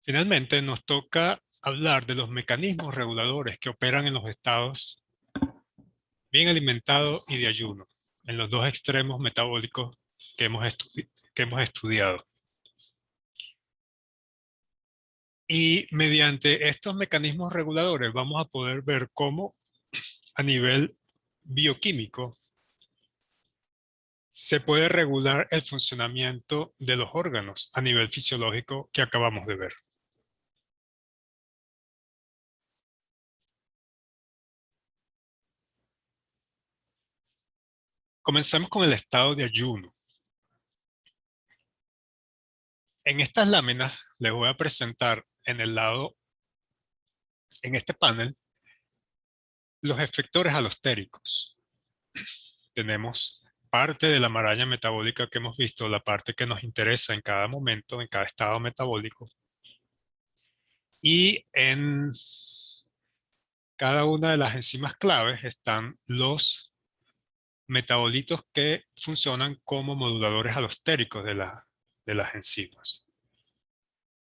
Finalmente, nos toca hablar de los mecanismos reguladores que operan en los estados bien alimentados y de ayuno, en los dos extremos metabólicos que hemos estudiado. Y mediante estos mecanismos reguladores vamos a poder ver cómo a nivel bioquímico se puede regular el funcionamiento de los órganos a nivel fisiológico que acabamos de ver. Comenzamos con el estado de ayuno. En estas láminas les voy a presentar en este panel, los efectores alostéricos. Tenemos parte de la maraña metabólica que hemos visto, la parte que nos interesa en cada momento, en cada estado metabólico. Y en cada una de las enzimas claves están los metabolitos que funcionan como moduladores alostéricos de las enzimas.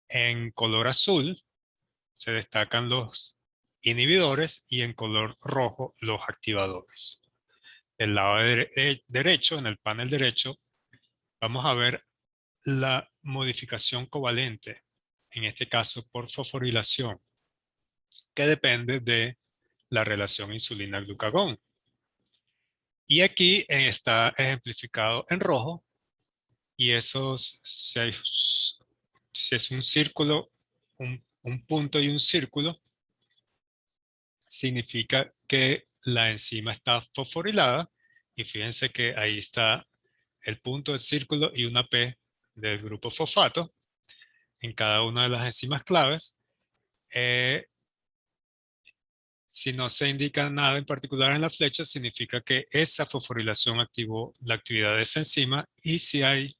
En color azul se destacan los inhibidores y en color rojo los activadores. Del lado derecho, en el panel derecho, vamos a ver la modificación covalente, en este caso por fosforilación, que depende de la relación insulina-glucagón. Y aquí está ejemplificado en rojo, y eso, si es un círculo, un punto y un círculo, significa que la enzima está fosforilada, y fíjense que ahí está el punto del círculo y una P del grupo fosfato en cada una de las enzimas claves. Si no se indica nada en particular en la flecha, significa que esa fosforilación activó la actividad de esa enzima, y si hay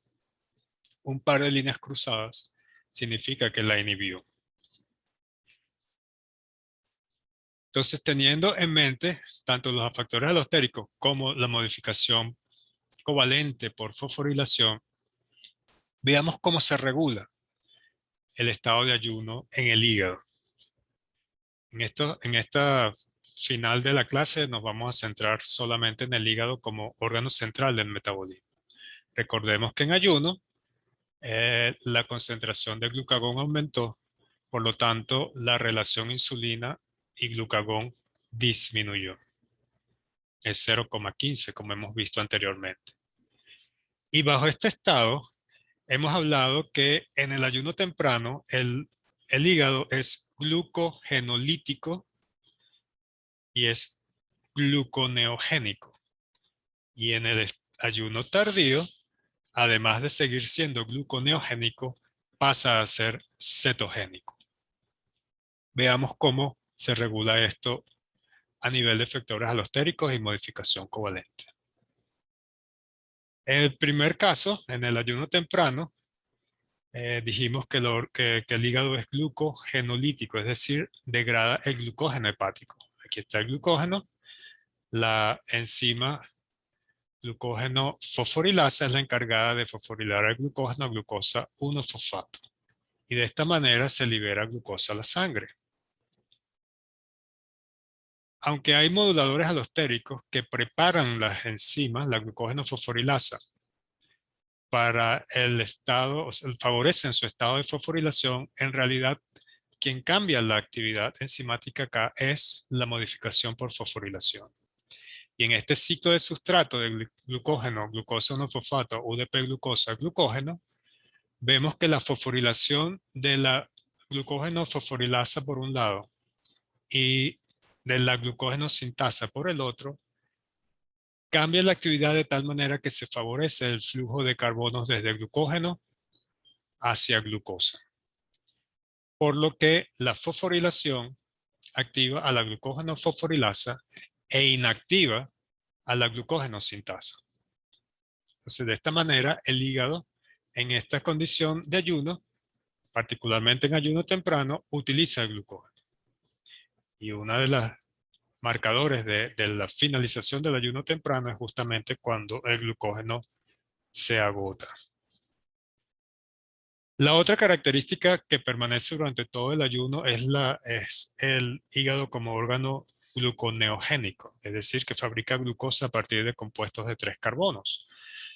un par de líneas cruzadas, significa que la inhibió. Entonces, teniendo en mente tanto los factores alostéricos como la modificación covalente por fosforilación, veamos cómo se regula el estado de ayuno en el hígado. En esta final de la clase nos vamos a centrar solamente en el hígado como órgano central del metabolismo. Recordemos que en ayuno la concentración de glucagón aumentó, por lo tanto la relación insulina y glucagón disminuyó. Es 0,15 como hemos visto anteriormente. Y bajo este estado hemos hablado que en el ayuno temprano el hígado es glucogenolítico y es gluconeogénico. Y en el ayuno tardío, además de seguir siendo gluconeogénico, pasa a ser cetogénico. Veamos cómo se regula esto a nivel de efectores alostéricos y modificación covalente. En el primer caso, en el ayuno temprano, dijimos que el hígado es glucogenolítico, es decir, degrada el glucógeno hepático. Aquí está el glucógeno. La enzima glucógeno fosforilasa es la encargada de fosforilar el glucógeno a glucosa 1-fosfato. Y de esta manera se libera glucosa a la sangre. Aunque hay moduladores alostéricos que preparan las enzimas, la glucógeno fosforilasa, para el estado, o sea, favorecen su estado de fosforilación, en realidad quien cambia la actividad enzimática acá es la modificación por fosforilación. Y en este ciclo de sustrato de glucógeno, glucosa 1-fosfato, UDP-glucosa, glucógeno, vemos que la fosforilación de la glucógeno fosforilasa por un lado y de la glucógeno sintasa por el otro, cambia la actividad de tal manera que se favorece el flujo de carbonos desde el glucógeno hacia glucosa. Por lo que la fosforilación activa a la glucógeno fosforilasa e inactiva a la glucógeno sintasa. Entonces, de esta manera, el hígado, en esta condición de ayuno, particularmente en ayuno temprano, utiliza el glucógeno. Y una de las marcadores de la finalización del ayuno temprano es justamente cuando el glucógeno se agota. La otra característica que permanece durante todo el ayuno es el hígado como órgano gluconeogénico, es decir, que fabrica glucosa a partir de compuestos de 3 carbonos.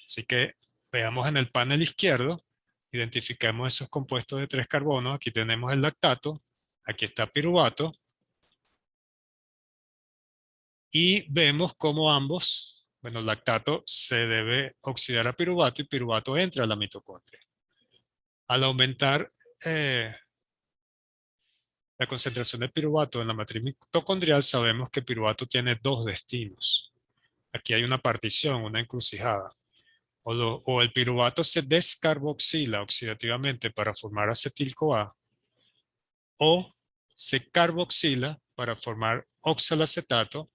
Así que veamos en el panel izquierdo, identificamos esos compuestos de 3 carbonos. Aquí tenemos el lactato, aquí está piruvato, y vemos cómo ambos, bueno, el lactato se debe oxidar a piruvato y piruvato entra a la mitocondria. Al aumentar la concentración de piruvato en la matriz mitocondrial, sabemos que piruvato tiene 2 destinos. Aquí hay una partición, una encrucijada. O el piruvato se descarboxila oxidativamente para formar acetil-CoA, o se carboxila para formar oxalacetato,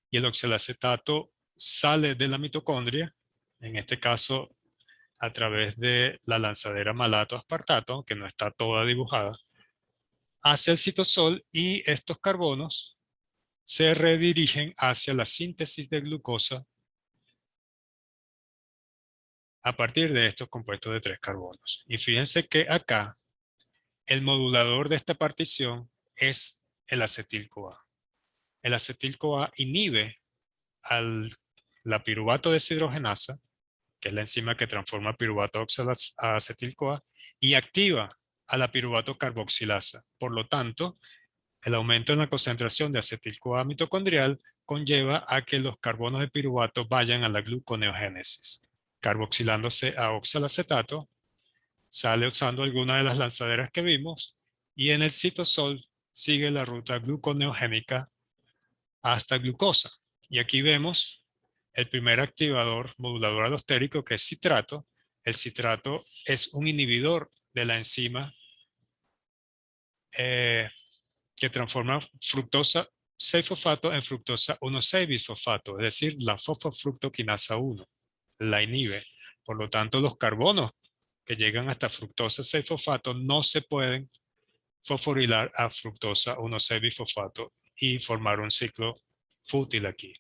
y el oxalacetato sale de la mitocondria, en este caso a través de la lanzadera malato-aspartato, que no está toda dibujada, hacia el citosol, y estos carbonos se redirigen hacia la síntesis de glucosa a partir de estos compuestos de 3 carbonos. Y fíjense que acá el modulador de esta partición es el acetil-CoA. El acetil-CoA inhibe la piruvato deshidrogenasa, que es la enzima que transforma piruvato a acetil-CoA, y activa a la piruvato carboxilasa. Por lo tanto, el aumento en la concentración de acetil-CoA mitocondrial conlleva a que los carbonos de piruvato vayan a la gluconeogénesis, carboxilándose a oxalacetato, sale usando alguna de las lanzaderas que vimos, y en el citosol sigue la ruta gluconeogénica hasta glucosa. Y aquí vemos el primer activador modulador alostérico, que es citrato. El citrato es un inhibidor de la enzima que transforma fructosa 6-fosfato en fructosa 1,6-bisfosfato, es decir, la fosfofructoquinasa 1, la inhibe. Por lo tanto, los carbonos que llegan hasta fructosa 6-fosfato no se pueden fosforilar a fructosa 1,6-bisfosfato y formar un ciclo fútil aquí.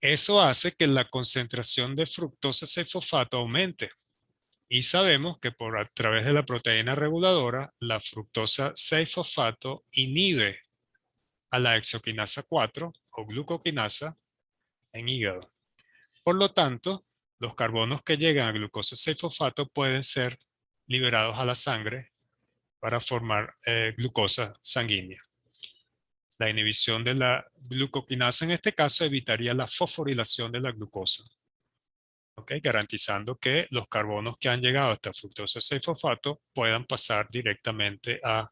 Eso hace que la concentración de fructosa 6-fosfato aumente. Y sabemos que a través de la proteína reguladora, la fructosa 6-fosfato inhibe a la exoquinasa 4 o glucoquinasa en hígado. Por lo tanto, los carbonos que llegan a glucosa 6-fosfato pueden ser liberados a la sangre para formar glucosa sanguínea. La inhibición de la glucoquinasa en este caso evitaría la fosforilación de la glucosa, ¿okay? Garantizando que los carbonos que han llegado hasta fructosa 6-fosfato puedan pasar directamente a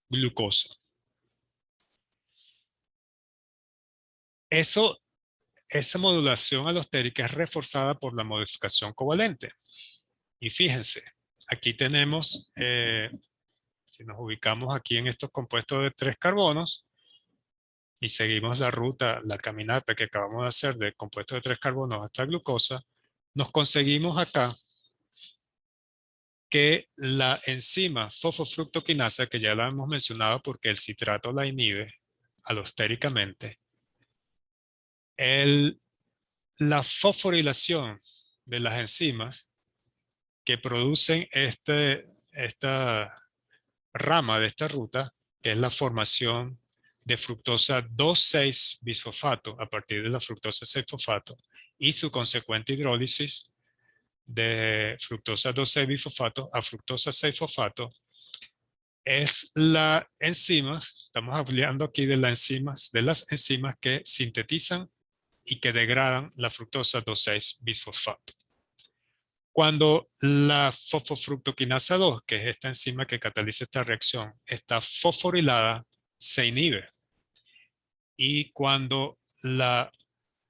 glucosa. Esa modulación alostérica es reforzada por la modificación covalente. Y fíjense, aquí tenemos, si nos ubicamos aquí en estos compuestos de 3 carbonos y seguimos la ruta, la caminata que acabamos de hacer de compuestos de 3 carbonos hasta glucosa, nos conseguimos acá que la enzima fosfofructoquinasa, que ya la hemos mencionado porque el citrato la inhibe alostéricamente, la fosforilación de las enzimas que producen esta rama de esta ruta, que es la formación de fructosa 2,6-bisfosfato a partir de la fructosa 6-fosfato y su consecuente hidrólisis de fructosa 2,6-bisfosfato a fructosa 6-fosfato, es la enzima, estamos hablando aquí de las enzimas que sintetizan y que degradan la fructosa 2,6-bisfosfato. Cuando la fosfofructoquinasa 2, que es esta enzima que cataliza esta reacción, está fosforilada, se inhibe. Y cuando la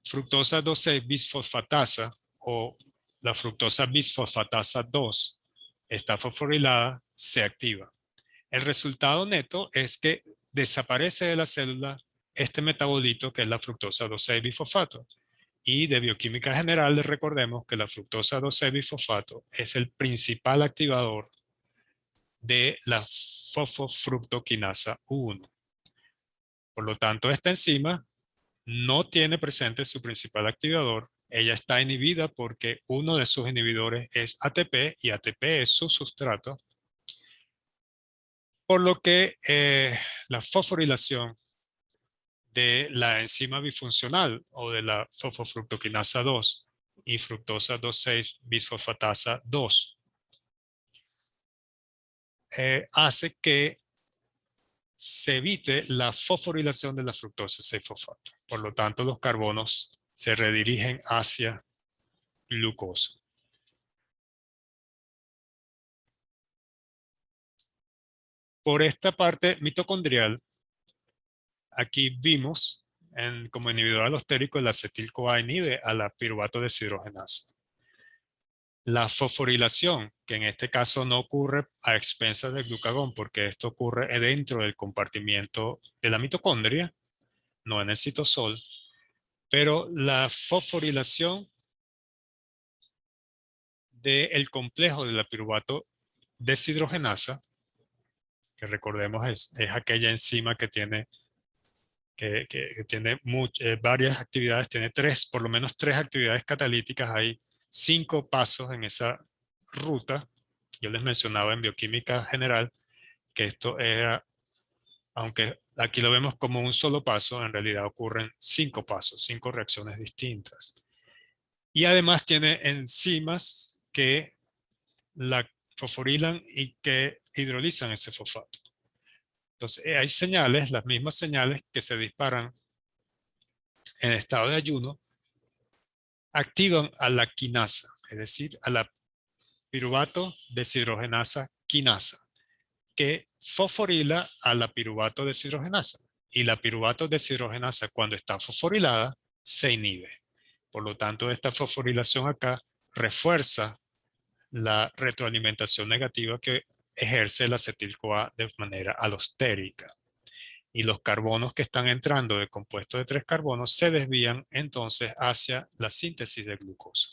fructosa 2,6-bisfosfatasa o la fructosa bisfosfatasa 2 está fosforilada, se activa. El resultado neto es que desaparece de la célula este metabolito que es la fructosa 2,6-bisfosfato. Y de bioquímica general les recordemos que la fructosa 2,6-bisfosfato es el principal activador de la fosfofructoquinasa 1. Por lo tanto, esta enzima no tiene presente su principal activador ella está inhibida porque uno de sus inhibidores es ATP y ATP es su sustrato, por lo que la fosforilación de la enzima bifuncional o de la fosfofructoquinasa 2 y fructosa 2,6 bisfosfatasa 2 hace que se evite la fosforilación de la fructosa 6-fosfato. Por lo tanto, los carbonos se redirigen hacia glucosa. Por esta parte mitocondrial, aquí vimos como inhibidor alostérico el acetil-CoA inhibe a la piruvato deshidrogenasa. La fosforilación, que en este caso no ocurre a expensas del glucagón, porque esto ocurre dentro del compartimiento de la mitocondria, no en el citosol, pero la fosforilación del complejo de la piruvato deshidrogenasa, que recordemos es aquella enzima que tiene, que tiene varias actividades, tiene por lo menos tres actividades catalíticas, hay 5 pasos en esa ruta. Yo les mencionaba en bioquímica general que esto era, aunque aquí lo vemos como un solo paso, en realidad ocurren 5 pasos, 5 reacciones distintas. Y además tiene enzimas que la fosforilan y que hidrolizan ese fosfato. Entonces, hay señales, las mismas señales que se disparan en estado de ayuno, activan a la quinasa, es decir, a la piruvato deshidrogenasa quinasa, que fosforila a la piruvato deshidrogenasa. Y la piruvato deshidrogenasa, cuando está fosforilada, se inhibe. Por lo tanto, esta fosforilación acá refuerza la retroalimentación negativa que ejerce el acetil-CoA de manera alostérica. Y los carbonos que están entrando del compuesto de 3 carbonos se desvían entonces hacia la síntesis de glucosa.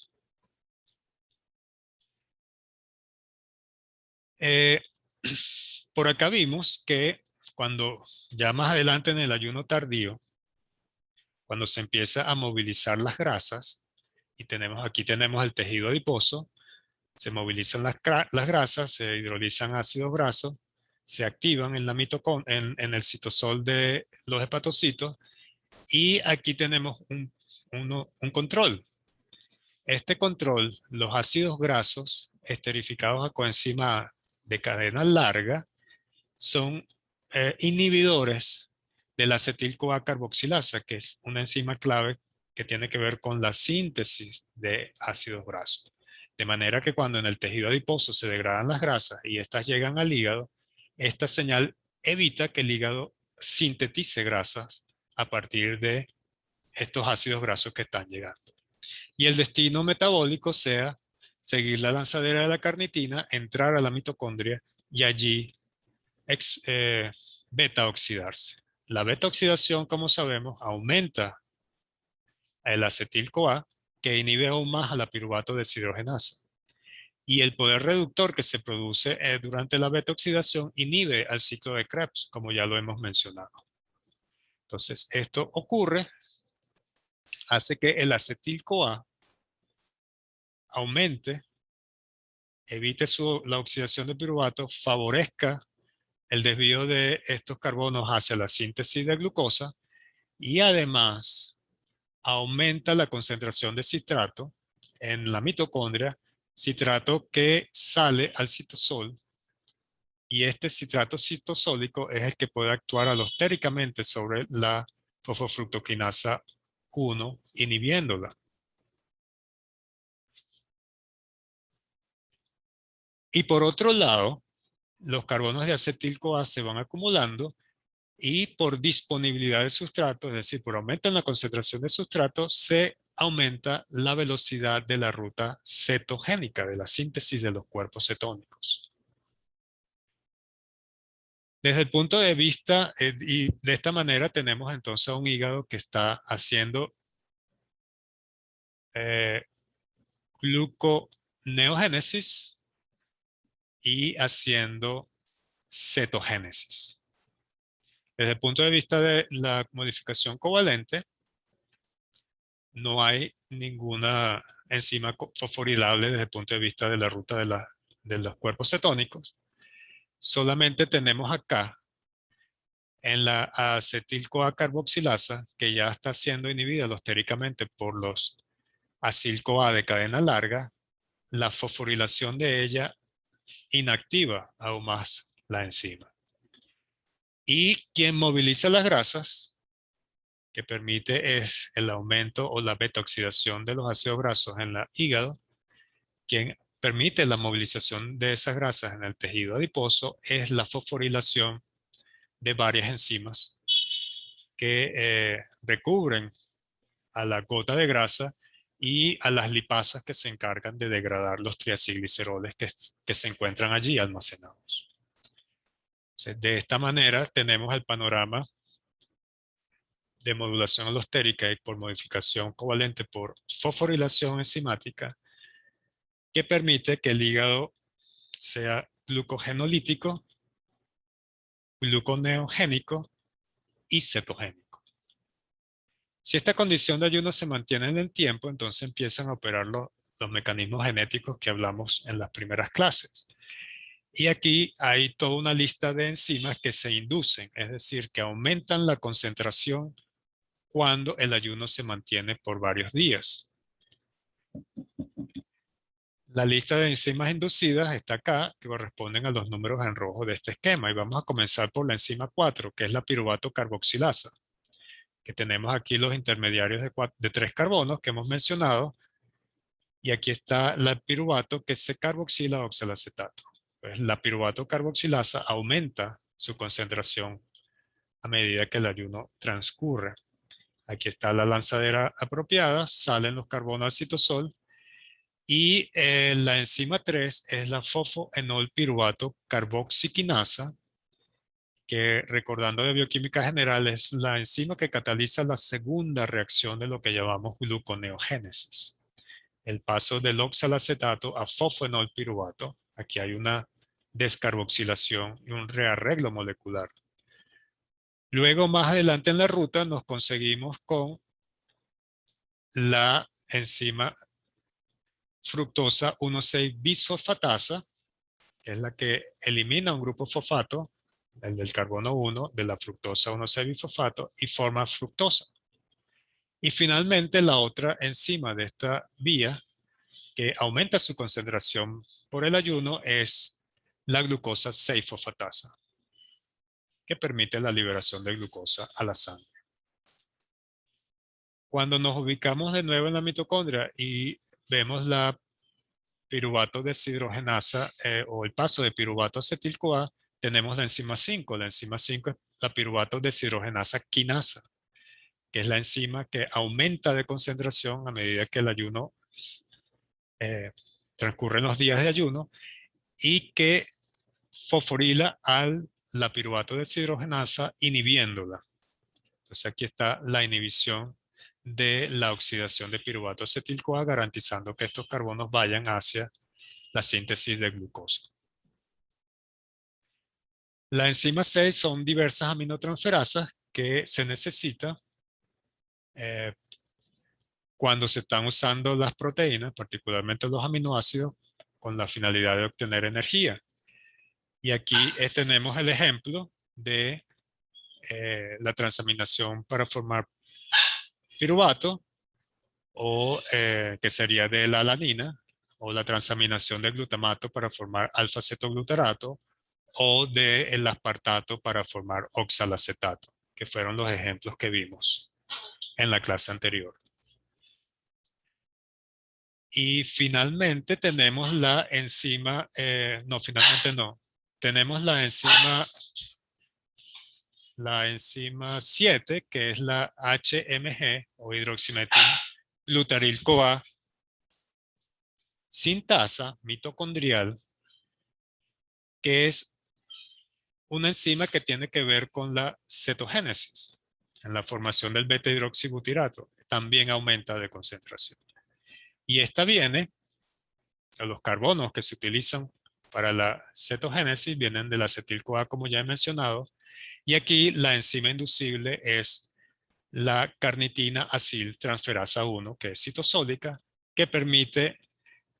Por acá vimos que cuando ya más adelante en el ayuno tardío, cuando se empieza a movilizar las grasas, y aquí tenemos el tejido adiposo, se movilizan las grasas, se hidrolizan ácidos grasos, se activan en el citosol de los hepatocitos, y aquí tenemos un control. Este control, los ácidos grasos esterificados a coenzima A de cadena larga, son inhibidores de la acetil-CoA carboxilasa, que es una enzima clave que tiene que ver con la síntesis de ácidos grasos. De manera que cuando en el tejido adiposo se degradan las grasas y estas llegan al hígado, esta señal evita que el hígado sintetice grasas a partir de estos ácidos grasos que están llegando. Y el destino metabólico sea seguir la lanzadera de la carnitina, entrar a la mitocondria y allí beta oxidarse. La beta oxidación, como sabemos, aumenta el acetil-CoA, que inhibe aún más a la piruvato deshidrogenasa. Y el poder reductor que se produce durante la beta oxidación inhibe al ciclo de Krebs, como ya lo hemos mencionado. Entonces, esto ocurre, hace que el acetil-CoA aumente, evite la oxidación de piruvato, favorezca el desvío de estos carbonos hacia la síntesis de glucosa y además aumenta la concentración de citrato en la mitocondria, citrato que sale al citosol, y este citrato citosólico es el que puede actuar alostéricamente sobre la fosfofructoquinasa 1, inhibiéndola. Y por otro lado, los carbonos de acetil-CoA se van acumulando y por disponibilidad de sustrato, es decir, por aumento en la concentración de sustrato, se aumenta la velocidad de la ruta cetogénica, de la síntesis de los cuerpos cetónicos. Desde el punto de vista, y de esta manera tenemos entonces un hígado que está haciendo gluconeogénesis y haciendo cetogénesis. Desde el punto de vista de la modificación covalente, no hay ninguna enzima fosforilable desde el punto de vista de la ruta de los cuerpos cetónicos. Solamente tenemos acá en la acetil-CoA carboxilasa, que ya está siendo inhibida alostéricamente por los acil-CoA de cadena larga, la fosforilación de ella inactiva aún más la enzima. Y quien moviliza las grasas, que permite es el aumento o la beta-oxidación de los ácidos grasos en el hígado, quien permite la movilización de esas grasas en el tejido adiposo, es la fosforilación de varias enzimas que recubren a la gota de grasa y a las lipasas que se encargan de degradar los triacilgliceroles que se encuentran allí almacenados. Entonces, de esta manera tenemos el panorama de modulación alostérica y por modificación covalente por fosforilación enzimática que permite que el hígado sea glucogenolítico, gluconeogénico y cetogénico. Si esta condición de ayuno se mantiene en el tiempo, entonces empiezan a operar los mecanismos genéticos que hablamos en las primeras clases. Y aquí hay toda una lista de enzimas que se inducen, es decir, que aumentan la concentración cuando el ayuno se mantiene por varios días. La lista de enzimas inducidas está acá, que corresponden a los números en rojo de este esquema. Y vamos a comenzar por la enzima 4, que es la piruvato carboxilasa, que tenemos aquí los intermediarios de 3 carbonos que hemos mencionado. Y aquí está la piruvato que se carboxila a oxalacetato. Pues la piruvato carboxilasa aumenta su concentración a medida que el ayuno transcurre. Aquí está la lanzadera apropiada, salen los carbonos al citosol. Y la enzima 3 es la fosfoenol piruvato carboxiquinasa, que recordando de bioquímica general es la enzima que cataliza la segunda reacción de lo que llamamos gluconeogénesis. El paso del oxalacetato a fosfoenol piruvato. Aquí hay una descarboxilación y un rearreglo molecular. Luego, más adelante en la ruta, nos conseguimos con la enzima fructosa 1,6-bisfosfatasa, que es la que elimina un grupo fosfato, el del carbono 1, de la fructosa 1,6-bisfosfato, y forma fructosa. Y finalmente, la otra enzima de esta vía, que aumenta su concentración por el ayuno, es la glucosa 6-fosfatasa, que permite la liberación de glucosa a la sangre. Cuando nos ubicamos de nuevo en la mitocondria y vemos la piruvato deshidrogenasa o el paso de piruvato acetil-CoA, tenemos la enzima 5. La enzima 5 es la piruvato deshidrogenasa quinasa, que es la enzima que aumenta de concentración a medida que el ayuno transcurren los días de ayuno y que fosforila la piruvato deshidrogenasa inhibiéndola. Entonces aquí está la inhibición de la oxidación de piruvato acetil-CoA, garantizando que estos carbonos vayan hacia la síntesis de glucosa. La enzima 6 son diversas aminotransferasas que se necesitan cuando se están usando las proteínas, particularmente los aminoácidos, con la finalidad de obtener energía. Y aquí tenemos el ejemplo de la transaminación para formar piruvato, o que sería de la alanina, o la transaminación del glutamato para formar alfa-cetoglutarato, o del aspartato para formar oxalacetato, que fueron los ejemplos que vimos en la clase anterior. Y finalmente tenemos la enzima, finalmente no, tenemos la enzima 7, que es la HMG o hidroximetil glutaryl-CoA sintasa mitocondrial, que es una enzima que tiene que ver con la cetogénesis, en la formación del beta-hidroxibutirato. También aumenta de concentración. Y esta viene, los carbonos que se utilizan para la cetogénesis vienen del acetil-CoA, como ya he mencionado. Y aquí la enzima inducible es la carnitina aciltransferasa 1, que es citosólica, que permite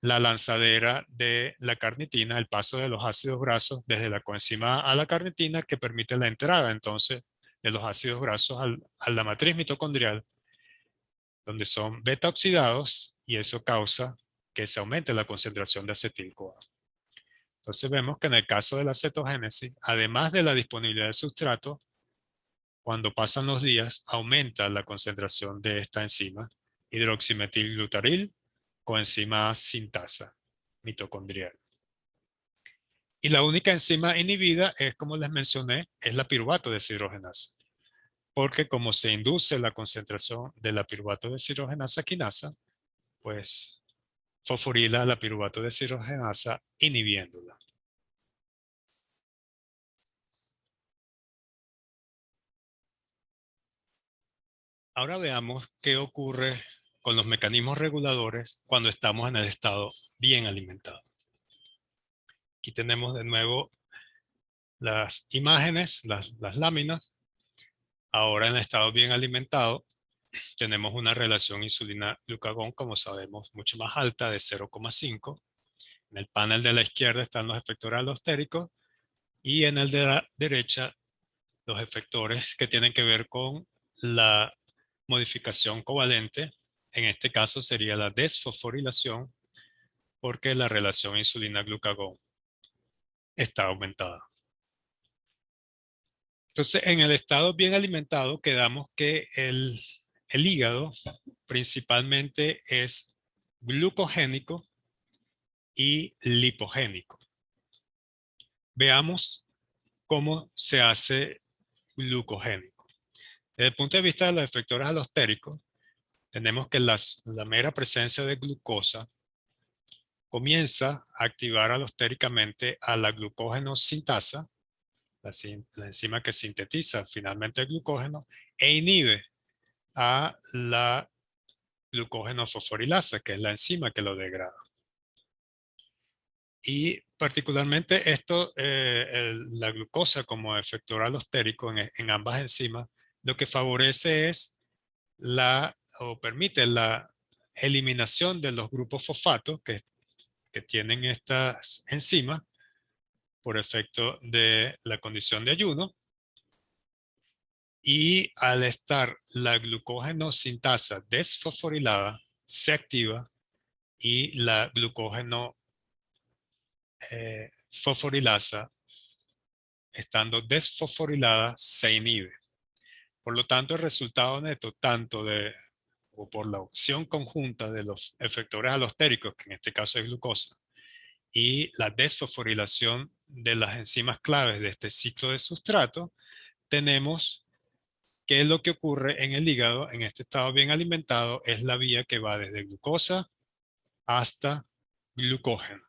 la lanzadera de la carnitina, el paso de los ácidos grasos desde la coenzima a la carnitina, que permite la entrada entonces de los ácidos grasos a la matriz mitocondrial, donde son beta oxidados, y eso causa que se aumente la concentración de acetil-CoA. Entonces vemos que en el caso de la cetogénesis, además de la disponibilidad de sustrato, cuando pasan los días aumenta la concentración de esta enzima, hidroximetilglutaril, coenzima sintasa mitocondrial. Y la única enzima inhibida es, como les mencioné, es la piruvato deshidrogenasa. Porque como se induce la concentración de la piruvato deshidrogenasa quinasa, pues fosforila la piruvato deshidrogenasa inhibiéndola. Ahora veamos qué ocurre con los mecanismos reguladores cuando estamos en el estado bien alimentado. Aquí tenemos de nuevo las imágenes, las láminas. Ahora en el estado bien alimentado tenemos una relación insulina-glucagón, como sabemos, mucho más alta, de 0,5. En el panel de la izquierda están los efectores alostéricos y en el de la derecha los efectores que tienen que ver con la modificación covalente. En este caso sería la desfosforilación, porque la relación insulina-glucagón está aumentada. Entonces, en el estado bien alimentado, quedamos que el hígado principalmente es glucogénico y lipogénico. Veamos cómo se hace glucogénico. Desde el punto de vista de los efectores alostéricos, tenemos que la mera presencia de glucosa comienza a activar alostéricamente a la glucógeno sintasa, la enzima que sintetiza finalmente el glucógeno, e inhibe a la glucógeno fosforilasa, que es la enzima que lo degrada. Y particularmente esto, la glucosa como efector alostérico en ambas enzimas, lo que favorece es o permite la eliminación de los grupos fosfatos que tienen estas enzimas por efecto de la condición de ayuno. Y al estar la glucógeno sintasa desfosforilada, se activa y la glucógeno fosforilasa, estando desfosforilada, se inhibe. Por lo tanto, el resultado neto, tanto o por la opción conjunta de los efectores alostéricos, que en este caso es glucosa, y la desfosforilación de las enzimas claves de este ciclo de sustrato, tenemos que lo que ocurre en el hígado, en este estado bien alimentado, es la vía que va desde glucosa hasta glucógeno.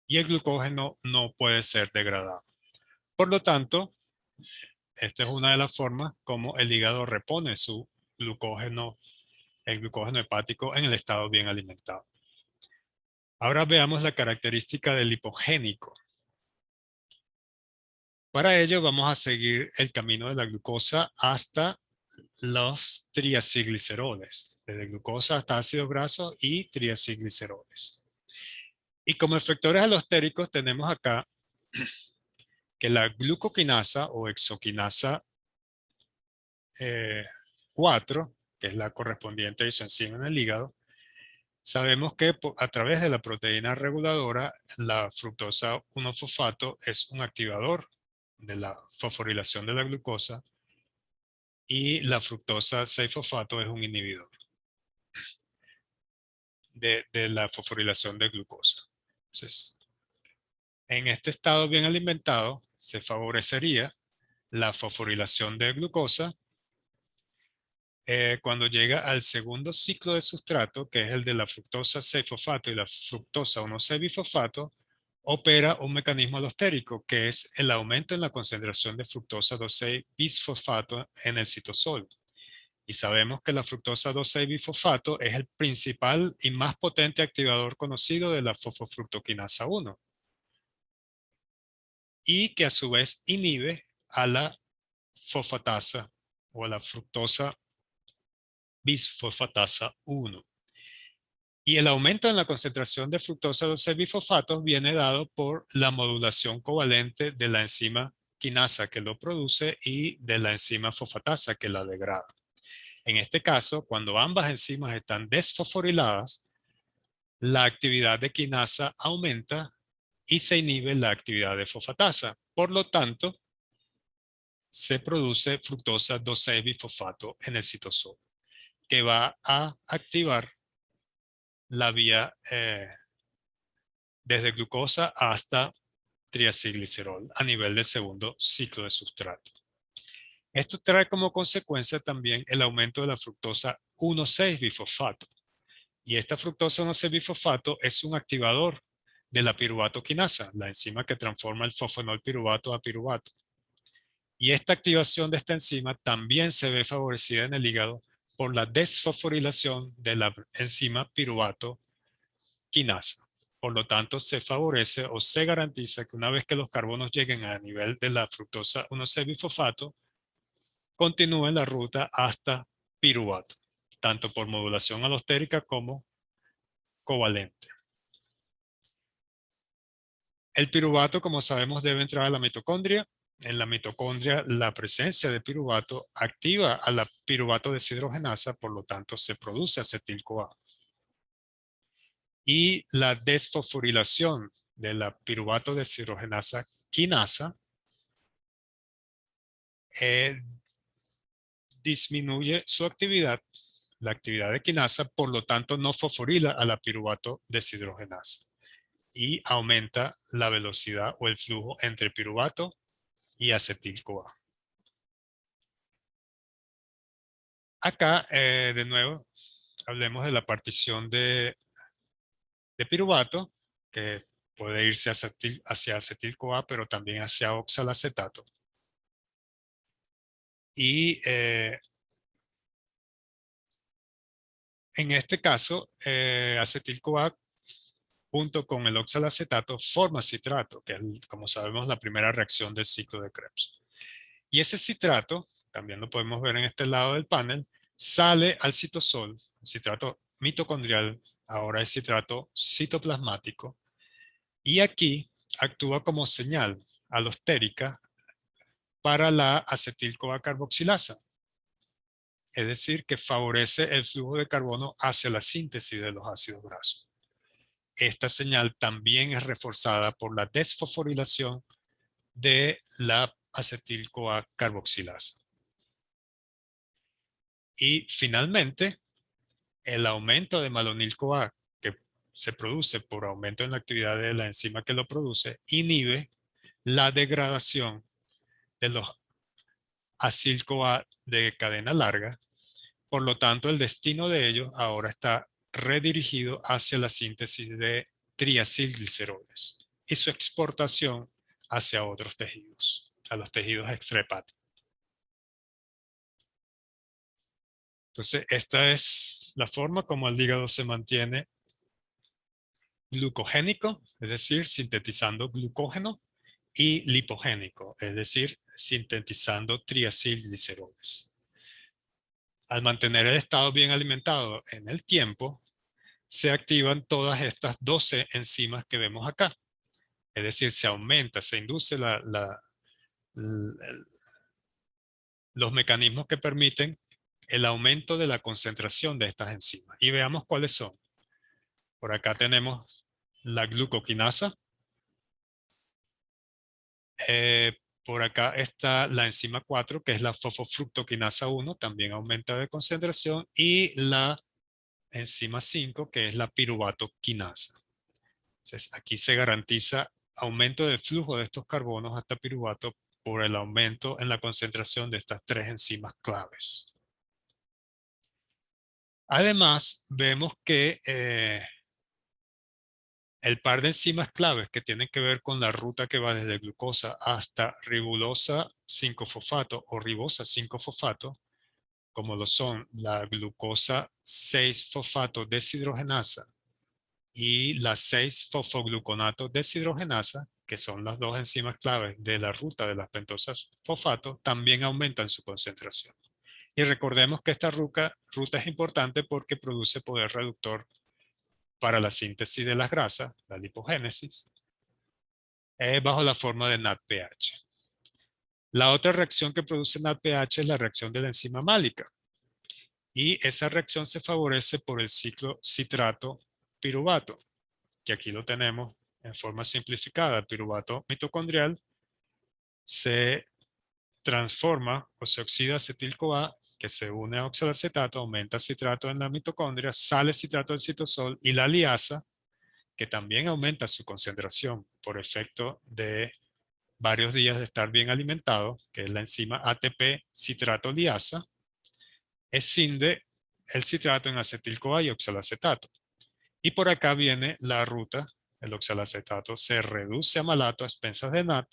Y el glucógeno no puede ser degradado. Por lo tanto, esta es una de las formas como el hígado repone su glucógeno, el glucógeno hepático en el estado bien alimentado. Ahora veamos la característica del lipogénico. Para ello vamos a seguir el camino de la glucosa hasta los triacilgliceroles, desde glucosa hasta ácidos grasos y triacilgliceroles. Y como efectores alostéricos tenemos acá que la glucoquinasa o exoquinasa 4, que es la correspondiente a isoenzima en el hígado, sabemos que a través de la proteína reguladora, la fructosa 1-fosfato es un activador de la fosforilación de la glucosa y la fructosa 6-fosfato es un inhibidor de la fosforilación de glucosa. Entonces, en este estado bien alimentado, se favorecería la fosforilación de glucosa cuando llega al segundo ciclo de sustrato, que es el de la fructosa 6-fosfato y la fructosa 1,6-bifosfato, opera un mecanismo alostérico, que es el aumento en la concentración de fructosa 2,6-bisfosfato en el citosol. Y sabemos que la fructosa 2,6-bifosfato es el principal y más potente activador conocido de la fosfofructoquinasa 1. Y que a su vez inhibe a la fosfatasa o a la fructosa bisfosfatasa 1. Y el aumento en la concentración de fructosa 2,6-bifosfatos viene dado por la modulación covalente de la enzima quinasa que lo produce y de la enzima fosfatasa que la degrada. En este caso, cuando ambas enzimas están desfosforiladas, la actividad de quinasa aumenta y se inhibe la actividad de fosfatasa. Por lo tanto, se produce fructosa 2,6-bifosfato en el citosol, que va a activar la vía desde glucosa hasta triacilglicerol a nivel del segundo ciclo de sustrato. Esto trae como consecuencia también el aumento de la fructosa 1,6-bifosfato. Y esta fructosa 1,6-bifosfato es un activador de la piruvato quinasa, la enzima que transforma el fosfonol piruvato a piruvato. Y esta activación de esta enzima también se ve favorecida en el hígado por la desfosforilación de la enzima piruvato quinasa. Por lo tanto, se favorece o se garantiza que una vez que los carbonos lleguen a nivel de la fructosa 1,6-bifosfato, continúen la ruta hasta piruvato, tanto por modulación alostérica como covalente. El piruvato, como sabemos, debe entrar a la mitocondria. En la mitocondria, la presencia de piruvato activa a la piruvato deshidrogenasa, por lo tanto, se produce acetil-CoA. Y la desfosforilación de la piruvato deshidrogenasa quinasa disminuye su actividad, la actividad de quinasa, por lo tanto, no fosforila a la piruvato deshidrogenasa y aumenta la velocidad o el flujo entre piruvato y acetil-CoA. Acá, de nuevo, hablemos de la partición de piruvato, que puede irse hacia acetil-CoA, pero también hacia oxalacetato. Y en este caso, acetil-CoA junto con el oxalacetato forma citrato, que es, como sabemos, la primera reacción del ciclo de Krebs. Y ese citrato, también lo podemos ver en este lado del panel, sale al citosol, el citrato mitocondrial, ahora es citrato citoplasmático, y aquí actúa como señal alostérica para la acetil-CoA carboxilasa. Es decir, que favorece el flujo de carbono hacia la síntesis de los ácidos grasos. Esta señal también es reforzada por la desfosforilación de la acetil-CoA carboxilasa. Y finalmente, el aumento de malonil-CoA que se produce por aumento en la actividad de la enzima que lo produce, inhibe la degradación de los acil-CoA de cadena larga. Por lo tanto, el destino de ellos ahora está redirigido hacia la síntesis de triacilgliceroles y su exportación hacia otros tejidos, a los tejidos extrahepáticos. Entonces, esta es la forma como el hígado se mantiene glucogénico, es decir, sintetizando glucógeno, y lipogénico, es decir, sintetizando triacilgliceroles. Al mantener el estado bien alimentado en el tiempo, se activan todas estas 12 enzimas que vemos acá. Es decir, se aumenta, se induce los mecanismos que permiten el aumento de la concentración de estas enzimas. Y veamos cuáles son. Por acá tenemos la glucoquinasa. Por acá está la enzima 4, que es la fosfofructoquinasa 1, también aumenta de concentración. Y la enzima 5, que es la piruvato-quinasa. Entonces, aquí se garantiza aumento del flujo de estos carbonos hasta piruvato por el aumento en la concentración de estas tres enzimas claves. Además, vemos que el par de enzimas claves que tienen que ver con la ruta que va desde glucosa hasta ribulosa 5-fosfato o ribosa 5-fosfato, como lo son la glucosa 6-fosfato deshidrogenasa y la 6-fosfogluconato deshidrogenasa, que son las dos enzimas claves de la ruta de las pentosas fosfato, también aumentan su concentración. Y recordemos que esta ruta es importante porque produce poder reductor para la síntesis de las grasas, la lipogénesis, bajo la forma de NADPH. La otra reacción que produce NADPH es la reacción de la enzima málica. Y esa reacción se favorece por el ciclo citrato-piruvato, que aquí lo tenemos en forma simplificada. El piruvato mitocondrial se transforma o se oxida acetil-CoA, que se une a oxalacetato, aumenta citrato en la mitocondria, sale citrato del citosol y la liasa, que también aumenta su concentración por efecto de varios días de estar bien alimentado, que es la enzima ATP citrato liasa, escinde el citrato en acetil-CoA y oxalacetato. Y por acá viene la ruta, el oxalacetato se reduce a malato a expensas de NAT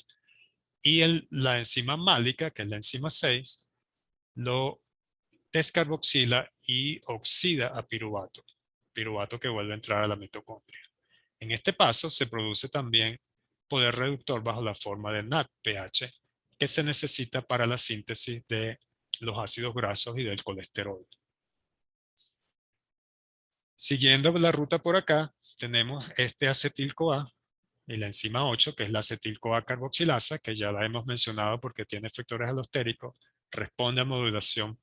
y la enzima málica, que es la enzima 6, lo descarboxila y oxida a piruvato, piruvato que vuelve a entrar a la mitocondria. En este paso se produce también poder reductor bajo la forma de NADPH que se necesita para la síntesis de los ácidos grasos y del colesterol. Siguiendo la ruta por acá, tenemos este acetil-CoA y la enzima 8, que es la acetil-CoA carboxilasa, que ya la hemos mencionado porque tiene efectores alostéricos, responde a modulación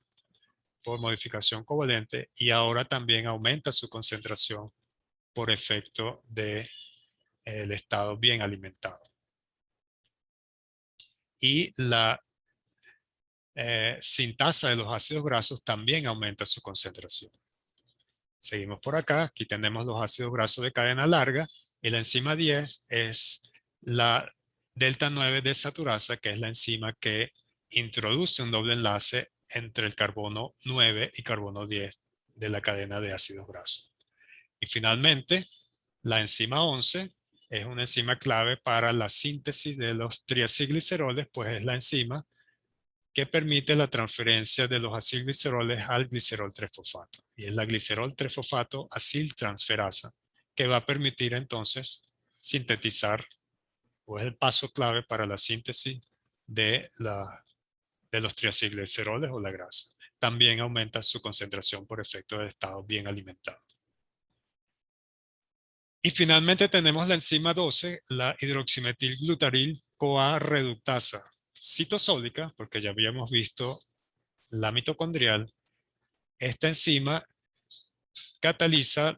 por modificación covalente y ahora también aumenta su concentración por efecto del estado bien alimentado. Y la sintasa de los ácidos grasos también aumenta su concentración. Seguimos por acá, aquí tenemos los ácidos grasos de cadena larga y la enzima 10 es la delta 9 desaturasa, que es la enzima que introduce un doble enlace entre el carbono 9 y carbono 10 de la cadena de ácidos grasos. Y finalmente, la enzima 11 es una enzima clave para la síntesis de los triacilgliceroles, pues es la enzima que permite la transferencia de los acilgliceroles al glicerol 3-fosfato. Y es la glicerol 3-fosfato aciltransferasa que va a permitir entonces sintetizar, o es el paso clave para la síntesis de los triacilgliceroles o la grasa. También aumenta su concentración por efecto de estado bien alimentado. Y finalmente tenemos la enzima 12, la hidroximetilglutaril-CoA reductasa citosólica, porque ya habíamos visto la mitocondrial. Esta enzima cataliza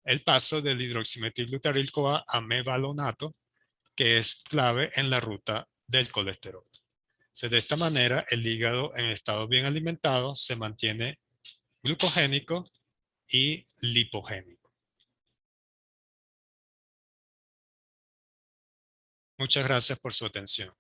el paso del hidroximetilglutaril-CoA a mevalonato, que es clave en la ruta del colesterol. De esta manera, el hígado en estado bien alimentado se mantiene glucogénico y lipogénico. Muchas gracias por su atención.